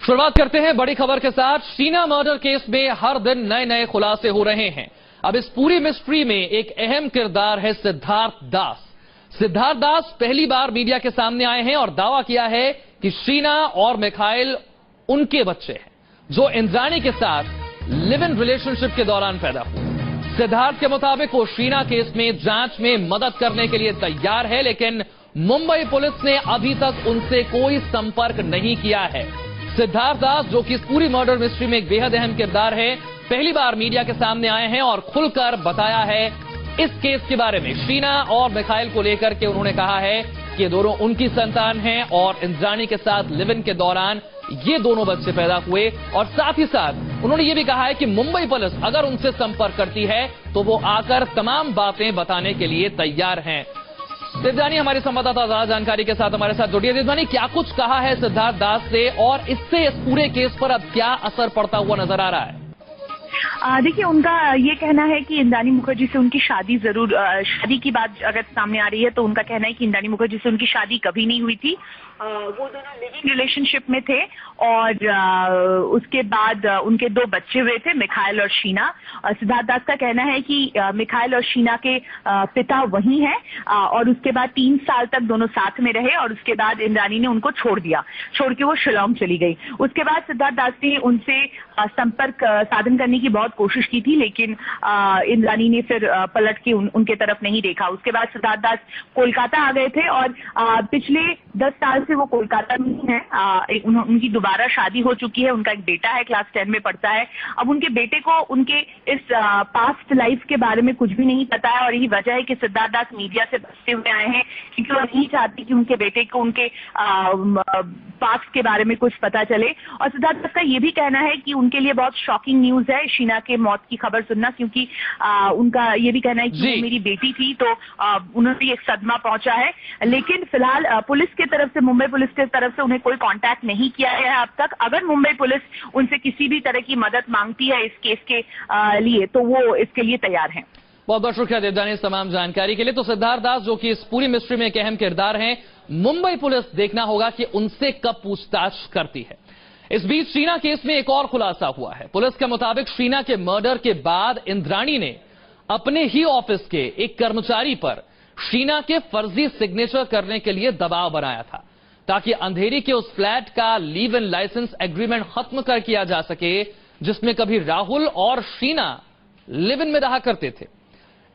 शुरुआत करते हैं बड़ी खबर के साथ। शीना मर्डर केस में हर दिन नए नए खुलासे हो रहे हैं। अब इस पूरी मिस्ट्री में एक अहम किरदार है सिद्धार्थ दास। सिद्धार्थ दास पहली बार मीडिया के सामने आए हैं और दावा किया है कि शीना और मिखाइल उनके बच्चे हैं, जो इंद्राणी के साथ लिव इन रिलेशनशिप के दौरान पैदा हुए। सिद्धार्थ के मुताबिक वो शीना केस में जांच में मदद करने के लिए तैयार है, लेकिन मुंबई पुलिस ने अभी तक उनसे कोई संपर्क नहीं किया है। सिद्धार्थ दास, जो कि इस पूरी मर्डर मिस्ट्री में एक बेहद अहम किरदार है, पहली बार मीडिया के सामने आए हैं और खुलकर बताया है इस केस के बारे में। शीना और मिखाइल को लेकर के उन्होंने कहा है कि दोनों उनकी संतान हैं और इंद्राणी के साथ लिव इन के दौरान ये दोनों बच्चे पैदा हुए। और साथ ही साथ उन्होंने ये भी कहा है कि मुंबई पुलिस अगर उनसे संपर्क करती है तो वो आकर तमाम बातें बताने के लिए तैयार हैं। देवजानी हमारी संवाददाता ज्यादा जानकारी के साथ हमारे साथ जुड़ी है। देवजानी, क्या कुछ कहा है सिद्धार्थ दास से और इससे इस पूरे केस पर अब क्या असर पड़ता हुआ नजर आ रहा है? देखिए, उनका ये कहना है कि इंद्राणी मुखर्जी से उनकी शादी शादी की बात अगर सामने आ रही है तो उनका कहना है कि इंद्राणी मुखर्जी से उनकी शादी कभी नहीं हुई थी। वो दोनों लिविंग रिलेशनशिप में थे और उसके बाद उनके दो बच्चे हुए थे, मिखाइल और शीना। सिद्धार्थ दास का कहना है कि मिखाइल और शीना के पिता वही हैं और उसके बाद 3 साल तक दोनों साथ में रहे और उसके बाद इंद्राणी ने उनको छोड़ के वो शिलांग चली गई। उसके बाद सिद्धार्थ दास ने उनसे संपर्क साधन करने की बहुत कोशिश की थी, लेकिन इंद्राणी ने फिर पलट के उनके तरफ नहीं देखा। उसके बाद सिद्धार्थ दास कोलकाता आ गए थे और पिछले 10 साल से वो कोलकाता में हैं। उनकी दोबारा शादी हो चुकी है, उनका एक बेटा है, क्लास 10 में पढ़ता है। अब उनके बेटे को उनके इस पास्ट लाइफ के बारे में कुछ भी नहीं पता है और यही वजह है कि सिद्धार्थ दास मीडिया से बचते हुए आए हैं, क्योंकि वो नहीं चाहती कि उनके बेटे को उनके पास्ट के बारे में कुछ पता चले। और सिद्धार्थ दास का ये भी कहना है कि उनके लिए बहुत शॉकिंग न्यूज है शीना के मौत की खबर सुनना, क्योंकि उनका ये भी कहना है कि वो मेरी बेटी थी, तो उन्हें एक सदमा पहुंचा है। लेकिन फिलहाल पुलिस की तरफ से, मुंबई पुलिस की तरफ से उन्हें कोई कांटेक्ट नहीं किया गया है अब तक। अगर मुंबई पुलिस उनसे किसी भी तरह की मदद मांगती है इस केस के लिए तो वो इसके लिए तैयार हैं। बहुत बहुत शुक्रिया देवजानी इस तमाम जानकारी के लिए। तो सिद्धार्थ दास, जो कि इस पूरी मिस्ट्री में एक अहम किरदार हैं, मुंबई पुलिस देखना होगा कि उनसे कब पूछताछ करती है। इस बीच शीना केस में एक और खुलासा हुआ है। पुलिस के मुताबिक शीना के मर्डर के बाद इंद्राणी ने अपने ही ऑफिस के एक कर्मचारी पर शीना के फर्जी सिग्नेचर करने के लिए दबाव बनाया था, ताकि अंधेरी के उस फ्लैट का लीव इन लाइसेंस एग्रीमेंट खत्म कर किया जा सके, जिसमें कभी राहुल और शीना लिव इन में रहा करते थे।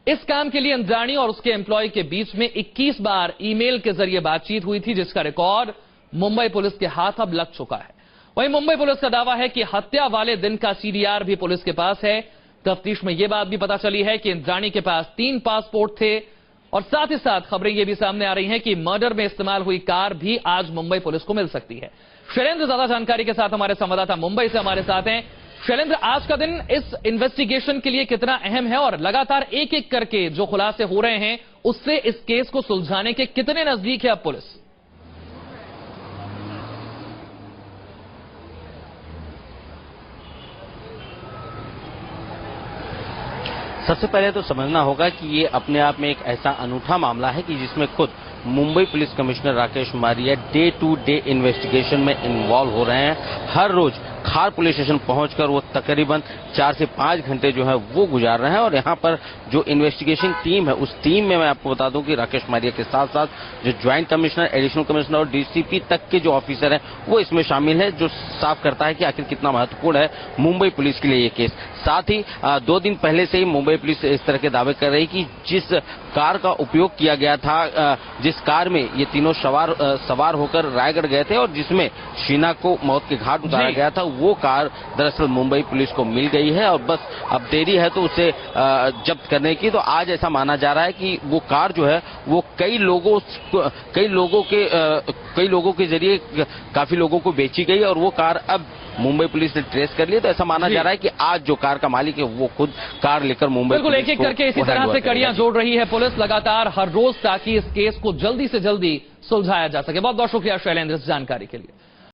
इस काम के लिए इंद्राणी और उसके एम्प्लॉय के बीच में 21 बार ईमेल के जरिए बातचीत हुई थी, जिसका रिकॉर्ड मुंबई पुलिस के हाथ अब लग चुका है। वहीं मुंबई पुलिस का दावा है कि हत्या वाले दिन का सीडीआर भी पुलिस के पास है। तफ्तीश में यह बात भी पता चली है कि इंद्राणी के पास 3 पासपोर्ट थे और साथ ही साथ खबरें यह भी सामने आ रही हैं कि मर्डर में इस्तेमाल हुई कार भी आज मुंबई पुलिस को मिल सकती है। शैलेंद्र ज्यादा जानकारी के साथ हमारे संवाददाता मुंबई से हमारे साथ हैं। शैलेंद्र, आज का दिन इस इन्वेस्टिगेशन के लिए कितना अहम है और लगातार एक एक करके जो खुलासे हो रहे हैं उससे इस केस को सुलझाने के कितने नजदीक है अब पुलिस? सबसे पहले तो समझना होगा कि ये अपने आप में एक ऐसा अनूठा मामला है कि जिसमें खुद Mumbai police commissioner Rakesh Maria day to day investigation में इन्वॉल्व हो रहे हैं। हर रोज खार पुलिस स्टेशन पहुंचकर वो तकरीबन 4 से 5 घंटे जो है वो गुजार रहे हैं और यहाँ पर जो इन्वेस्टिगेशन टीम है उस टीम में मैं आपको बता दूं कि राकेश मारिया के साथ साथ जो ज्वाइंट कमिश्नर, एडिशनल कमिश्नर और डीसीपी तक के जो ऑफिसर हैं वो इसमें शामिल है, जो साफ करता है कि आखिर कितना महत्वपूर्ण है मुंबई पुलिस के लिए ये केस। साथ ही 2 दिन पहले से ही मुंबई पुलिस इस तरह के दावे कर रही कि जिस कार का उपयोग किया गया था, जिस कार में ये तीनों सवार होकर रायगढ़ गए थे और जिसमें शीना को मौत के घाट उतारा गया था, वो कार दरअसल मुंबई पुलिस को मिल गई है और बस अब देरी है तो उसे जब्त करने की। तो आज ऐसा माना जा रहा है कि वो कार जो है वो कई लोगों के जरिए काफी लोगों को बेची गई और वो कार अब मुंबई पुलिस ने ट्रेस कर लिया। तो ऐसा माना जा रहा है कि आज जो कार का मालिक है वो खुद कार लेकर मुंबई बिल्कुल एक एक करके इसी तरह से कड़ियां जोड़ रही है पुलिस लगातार हर रोज, ताकि इस केस को जल्दी से जल्दी सुलझाया जा सके। बहुत बहुत शुक्रिया शैलेंद्र इस जानकारी के लिए।